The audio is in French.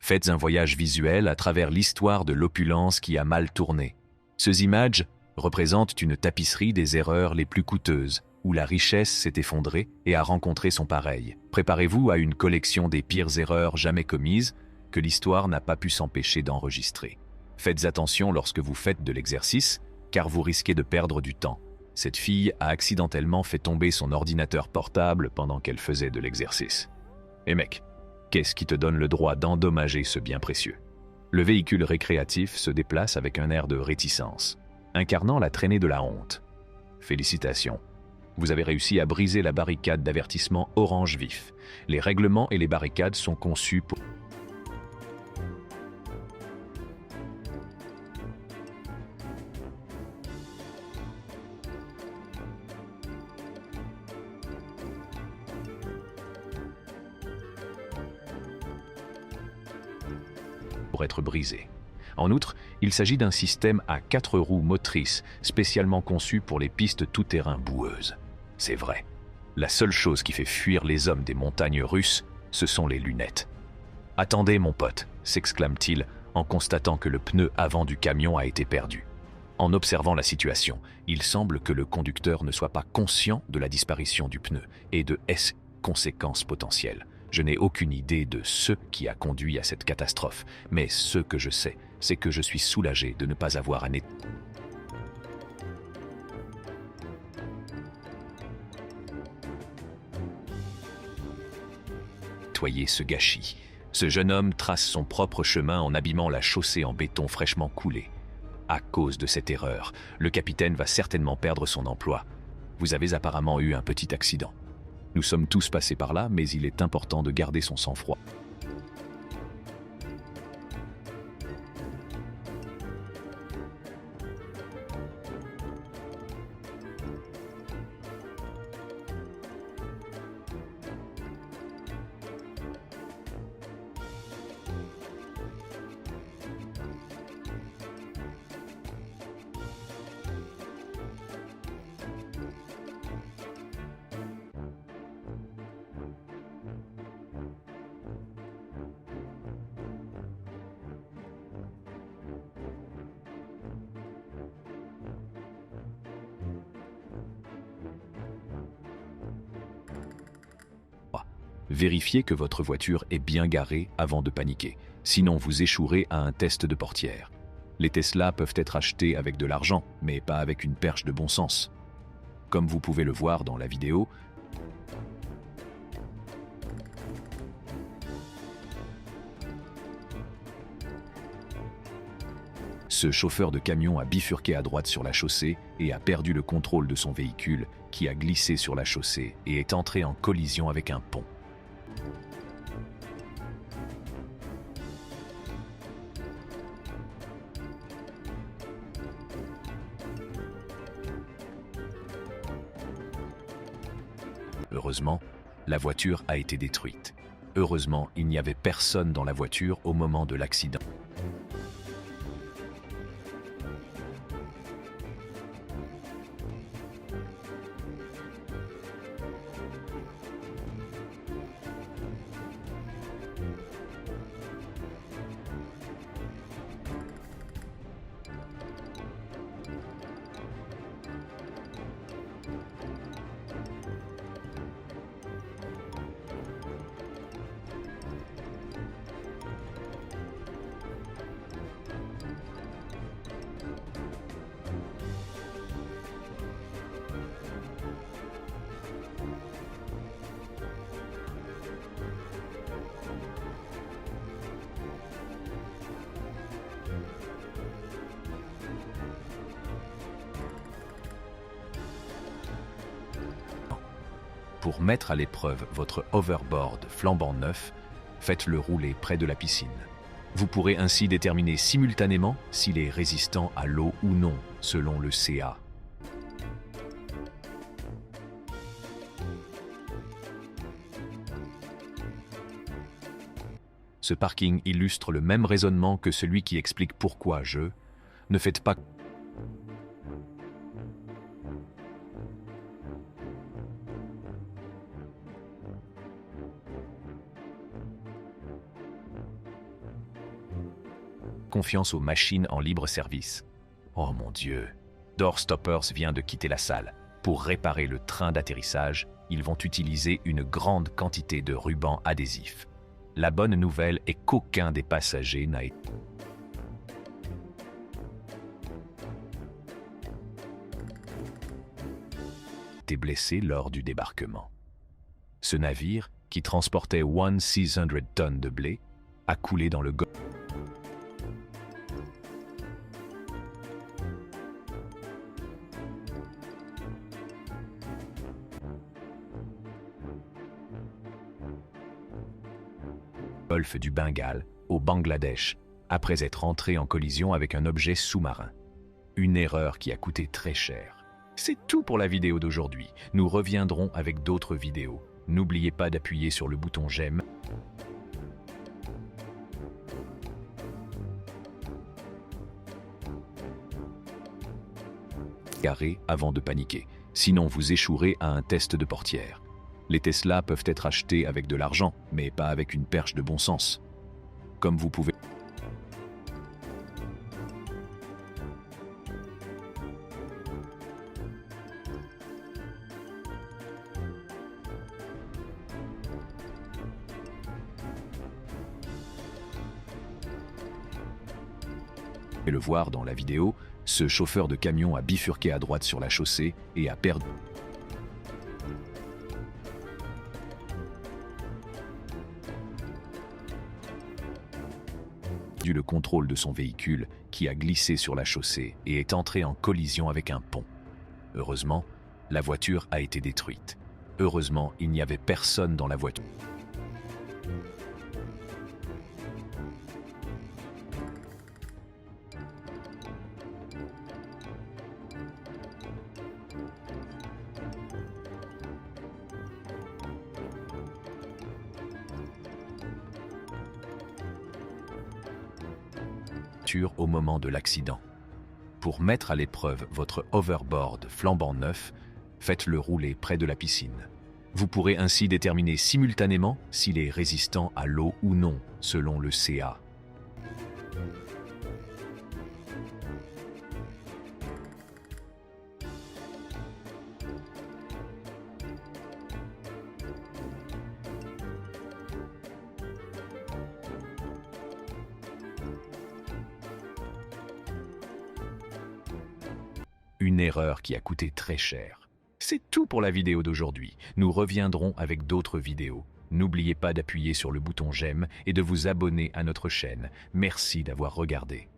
Faites un voyage visuel à travers l'histoire de l'opulence qui a mal tourné. Ces images représentent une tapisserie des erreurs les plus coûteuses, où la richesse s'est effondrée et a rencontré son pareil. Préparez-vous à une collection des pires erreurs jamais commises que l'histoire n'a pas pu s'empêcher d'enregistrer. Faites attention lorsque vous faites de l'exercice, car vous risquez de perdre du temps. Cette fille a accidentellement fait tomber son ordinateur portable pendant qu'elle faisait de l'exercice. Et mec, qu'est-ce qui te donne le droit d'endommager ce bien précieux? Le véhicule récréatif se déplace avec un air de réticence, incarnant la traînée de la honte. Félicitations. Vous avez réussi à briser la barricade d'avertissement orange vif. Les règlements et les barricades sont conçus pour être brisés. En outre, il s'agit d'un système à 4 roues motrices spécialement conçu pour les pistes tout-terrain boueuses. C'est vrai. La seule chose qui fait fuir les hommes des montagnes russes, ce sont les lunettes. « Attendez, mon pote !» s'exclame-t-il en constatant que le pneu avant du camion a été perdu. En observant la situation, il semble que le conducteur ne soit pas conscient de la disparition du pneu et de ses conséquences potentielles. Je n'ai aucune idée de ce qui a conduit à cette catastrophe, mais ce que je sais, c'est que je suis soulagé de ne pas avoir à nettoyer ce gâchis. Ce jeune homme trace son propre chemin en abîmant la chaussée en béton fraîchement coulé. À cause de cette erreur, le capitaine va certainement perdre son emploi. Vous avez apparemment eu un petit accident. Nous sommes tous passés par là, mais il est important de garder son sang-froid. Vérifiez que votre voiture est bien garée avant de paniquer, sinon vous échouerez à un test de portière. Les Tesla peuvent être achetés avec de l'argent, mais pas avec une perche de bon sens. Comme vous pouvez le voir dans la vidéo, ce chauffeur de camion a bifurqué à droite sur la chaussée et a perdu le contrôle de son véhicule, qui a glissé sur la chaussée et est entré en collision avec un pont. Heureusement, la voiture a été détruite. Heureusement, il n'y avait personne dans la voiture au moment de l'accident. Pour mettre à l'épreuve votre hoverboard flambant neuf, faites-le rouler près de la piscine. Vous pourrez ainsi déterminer simultanément s'il est résistant à l'eau ou non, selon le CA. Ce parking illustre le même raisonnement que celui qui explique pourquoi ne faites pas confiance aux machines en libre service. Oh mon Dieu! Doorstoppers vient de quitter la salle. Pour réparer le train d'atterrissage, ils vont utiliser une grande quantité de rubans adhésifs. La bonne nouvelle est qu'aucun des passagers n'a été blessé lors du débarquement. Ce navire, qui transportait 1600 tonnes de blé, a coulé dans le golfe. Golfe du Bengale, au Bangladesh, après être entré en collision avec un objet sous-marin. Une erreur qui a coûté très cher. C'est tout pour la vidéo d'aujourd'hui. Nous reviendrons avec d'autres vidéos. N'oubliez pas d'appuyer sur le bouton j'aime. Carré avant de paniquer. Sinon vous échouerez à un test de portière. Les Tesla peuvent être achetés avec de l'argent, mais pas avec une perche de bon sens. Comme vous pouvez le voir dans la vidéo, ce chauffeur de camion a bifurqué à droite sur la chaussée et a perdu le contrôle de son véhicule qui a glissé sur la chaussée et est entré en collision avec un pont. Heureusement, la voiture a été détruite. Heureusement, il n'y avait personne dans la voiture. Au moment de l'accident. Pour mettre à l'épreuve votre hoverboard flambant neuf, faites-le rouler près de la piscine. Vous pourrez ainsi déterminer simultanément s'il est résistant à l'eau ou non, selon le CA. Une erreur qui a coûté très cher. C'est tout pour la vidéo d'aujourd'hui. Nous reviendrons avec d'autres vidéos. N'oubliez pas d'appuyer sur le bouton j'aime et de vous abonner à notre chaîne. Merci d'avoir regardé.